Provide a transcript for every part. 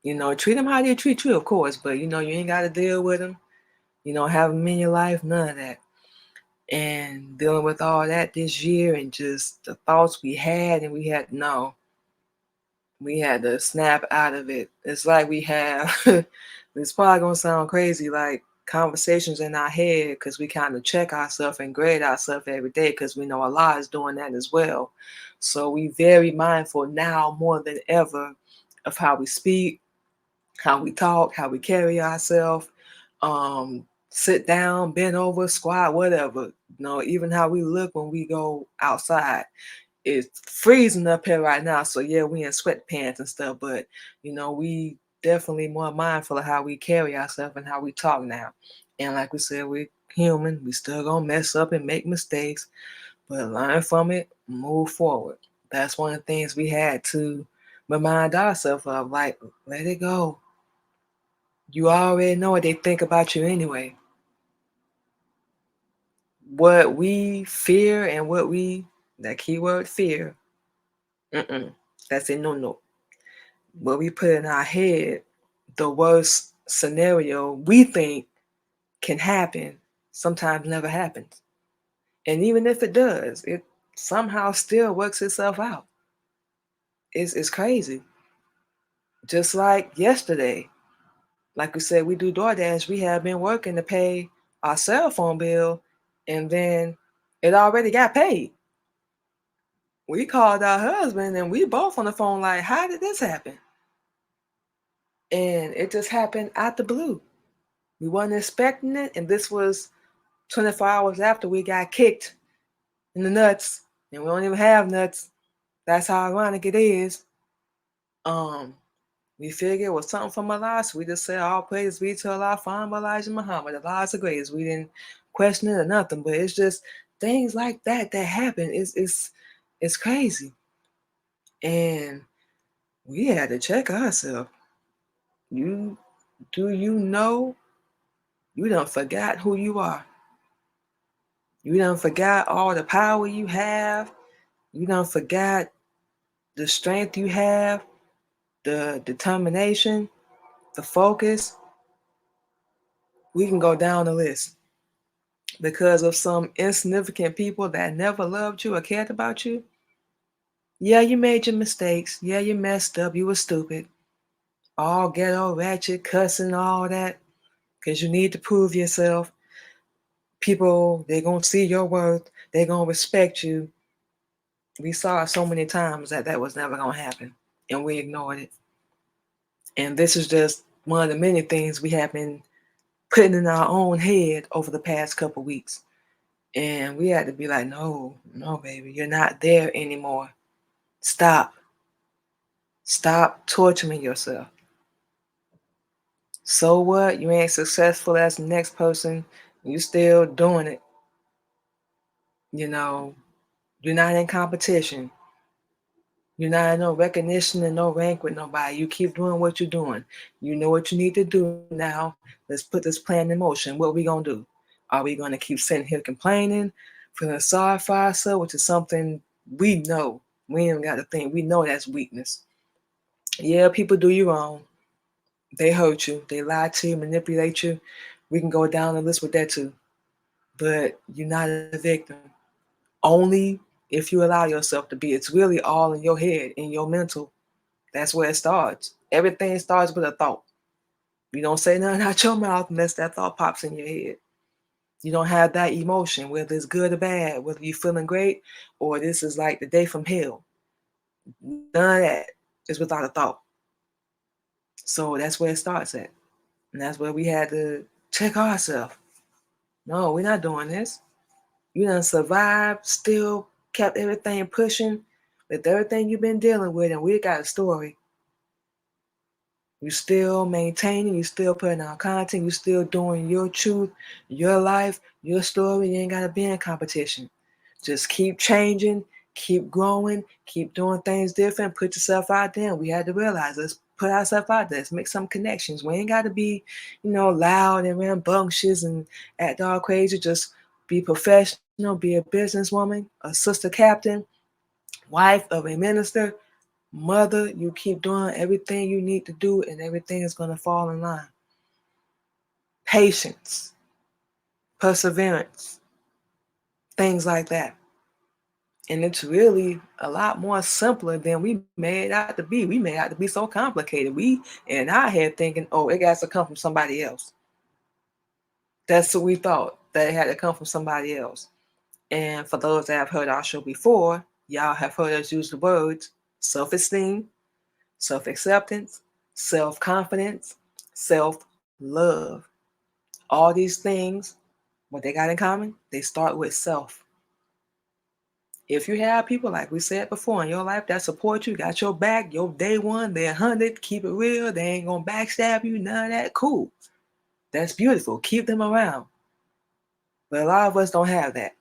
Treat them how they treat you, of course, but you ain't got to deal with them. Have them in your life, none of that. And dealing with all that this year and just the thoughts we had, and we had to snap out of it. It's like we have, it's probably gonna sound crazy, like conversations in our head because we kind of check ourselves and grade ourselves every day because we know Allah is doing that as well. So we very mindful now more than ever of how we speak, how we talk, how we carry ourselves, sit down, bend over, squat, whatever. Even how we look when we go outside. It's freezing up here right now, so yeah, we in sweatpants and stuff, but we definitely more mindful of how we carry ourselves and how we talk now. And like we said, we're human. We still gonna mess up and make mistakes, but learn from it, move forward. That's one of the things we had to remind ourselves of. Like, let it go. You already know what they think about you anyway. What we fear and that keyword fear, that's a no. What we put in our head, the worst scenario we think can happen, sometimes never happens. And even if it does, it somehow still works itself out. It's crazy. Just like yesterday, like we said, we do DoorDash. We have been working to pay our cell phone bill, and then it already got paid. We called our husband, and we both on the phone like, how did this happen? And it just happened out the blue. We wasn't expecting it, and this was 24 hours after we got kicked in the nuts, and we don't even have nuts. That's how ironic it is. Um, we figured it was something from Allah, so we just said, all praise be to Allah, Fahim Elijah Muhammad. Allah is the greatest. We didn't question it or nothing, but it's just things like that happen. It's crazy. And we had to check ourselves. You know you done forgot who you are? You done forgot all the power you have. You done forgot the strength you have, the determination, the focus. We can go down the list because of some insignificant people that never loved you or cared about you. Yeah, you made your mistakes. Yeah, you messed up. You were stupid. All ghetto, ratchet, cussing, all that. Because you need to prove yourself. People, they're going to see your worth. They're going to respect you. We saw it so many times that was never going to happen. And we ignored it. And this is just one of the many things we have been putting in our own head over the past couple weeks. And we had to be like, no, baby, you're not there anymore. Stop. Stop torturing yourself. So what? You ain't successful as the next person. You still doing it. You're not in competition. You're not in no recognition and no rank with nobody. You keep doing what you're doing. You know what you need to do now. Let's put this plan in motion. What are we going to do? Are we going to keep sitting here complaining, feeling sorry for ourselves, which is something we know. We ain't got to think. We know that's weakness. Yeah, people do you wrong. They hurt you. They lie to you, manipulate you. We can go down the list with that too. But you're not a victim. Only if you allow yourself to be. It's really all in your head, in your mental. That's where it starts. Everything starts with a thought. You don't say nothing out your mouth unless that thought pops in your head. You don't have that emotion, whether it's good or bad, whether you're feeling great or this is like the day from hell. None of that is without a thought. So that's where it starts at. And that's where we had to check ourselves. No, we're not doing this. You done survived, still kept everything pushing with everything you've been dealing with, and we got a story. You still maintaining, you still putting out content, you still doing your truth, your life, your story. You ain't gotta be in competition. Just keep changing, keep growing, keep doing things different, put yourself out there. And we had to realize, let's put ourselves out there, let's make some connections. We ain't gotta be, loud and rambunctious and act all crazy. Just be professional, be a businesswoman, a sister captain, wife of a minister. Mother, you keep doing everything you need to do, and everything is going to fall in line. Patience, perseverance, things like that. And it's really a lot more simpler than we made out to be. We made out to be so complicated. We in our head thinking, oh, it got to come from somebody else. That's what we thought, that it had to come from somebody else. And for those that have heard our show before, y'all have heard us use the words self-esteem, self-acceptance, self-confidence, self-love. All these things, what they got in common, they start with self. If you have people, like we said before, in your life that support you, got your back, your day one, they're 100, keep it real, they ain't gonna backstab you, none of that, cool. That's beautiful. Keep them around. But a lot of us don't have that.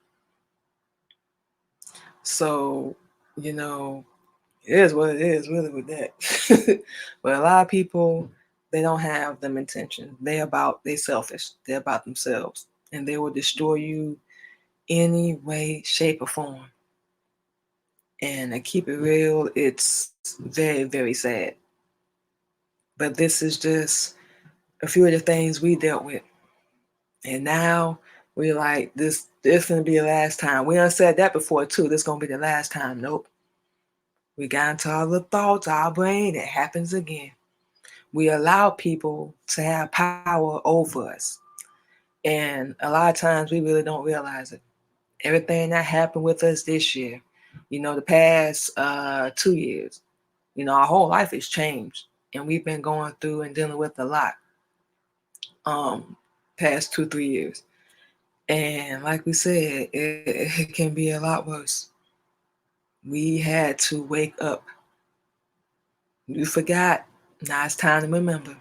So, you know, it is what it is, really, with that. But a lot of people, they don't have them intentions. They selfish. They're about themselves. And they will destroy you any way, shape, or form. And to keep it real, it's very, very sad. But this is just a few of the things we dealt with. And now we're like, this gonna be the last time. We done said that before too. This gonna be the last time. Nope. We got into our little thoughts, our brain, it happens again. We allow people to have power over us. And a lot of times we really don't realize it. Everything that happened with us this year, the past 2 years, our whole life has changed. And we've been going through and dealing with a lot past 2, 3 years. And like we said, it can be a lot worse. We had to wake up. You forgot. Now it's time to remember.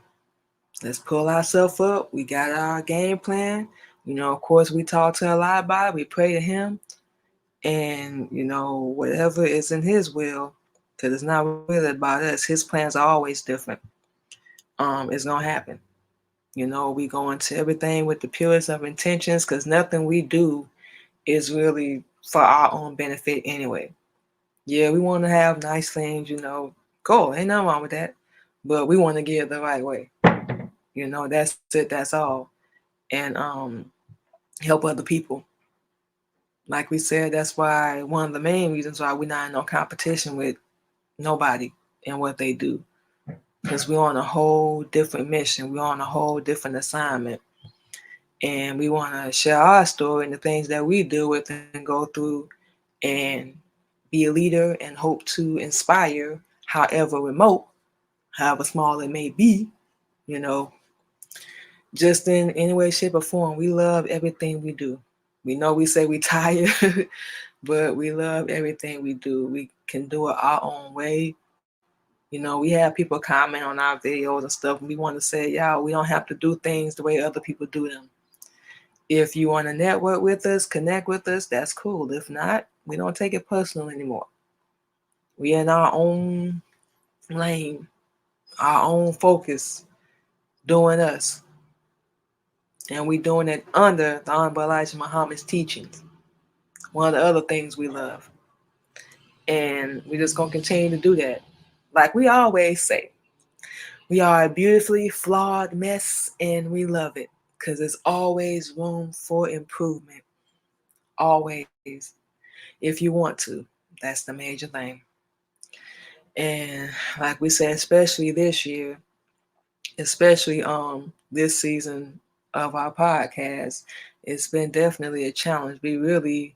Let's pull ourselves up. We got our game plan. Of course, we talk to Allah about it. We pray to Him. And, whatever is in His will, because it's not really about us. His plans are always different. It's going to happen. We go into everything with the purest of intentions, because nothing we do is really for our own benefit anyway. Yeah, we want to have nice things, cool. Ain't nothing wrong with that. But we want to get it the right way. That's it. That's all. And help other people. Like we said, that's why one of the main reasons why we're not in no competition with nobody and what they do. Because we're on a whole different mission. We're on a whole different assignment. And we want to share our story and the things that we deal with and go through and be a leader and hope to inspire, however remote, however small it may be, just in any way, shape, or form. We love everything we do. We know we say we tired, but we love everything we do. We can do it our own way. We have people comment on our videos and stuff, and we want to say, y'all, we don't have to do things the way other people do them. If you want to network with us, connect with us, that's cool. If not, we don't take it personal anymore. We in our own lane, our own focus, doing us. And we doing it under the Honorable Elijah Muhammad's teachings. One of the other things we love. And we're just going to continue to do that. Like we always say, we are a beautifully flawed mess and we love it because there's always room for improvement. Always. If you want to. That's the major thing. And like we said, especially this year, especially this season of our podcast, it's been definitely a challenge. We really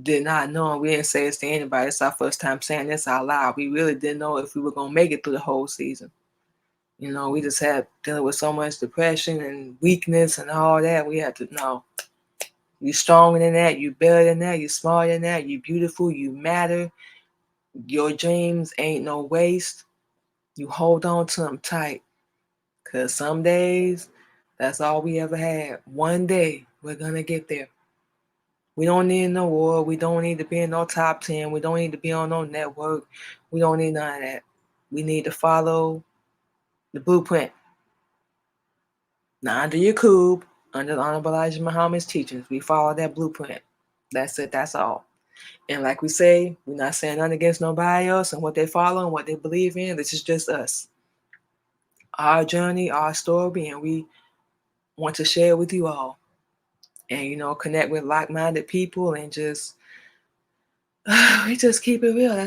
did not know. We didn't say this to anybody. It's our first time saying this out loud. We really didn't know if we were going to make it through the whole season. We just had dealing with so much depression and weakness and all that. We had to know you stronger than that. You better than that. You smarter than that. You beautiful. You matter. Your dreams ain't no waste. You hold on to them tight. Because some days, that's all we ever had. One day, we're going to get there. We don't need no war. We don't need to be in no top 10. We don't need to be on no network. We don't need none of that. We need to follow the blueprint. Now, under Yaqub, under the Honorable Elijah Muhammad's teachings, we follow that blueprint. That's it. That's all. And like we say, we're not saying nothing against nobody else and what they follow and what they believe in. This is just us, our journey, our story, and we want to share it with you all. And, connect with like-minded people and just, we just keep it real. That's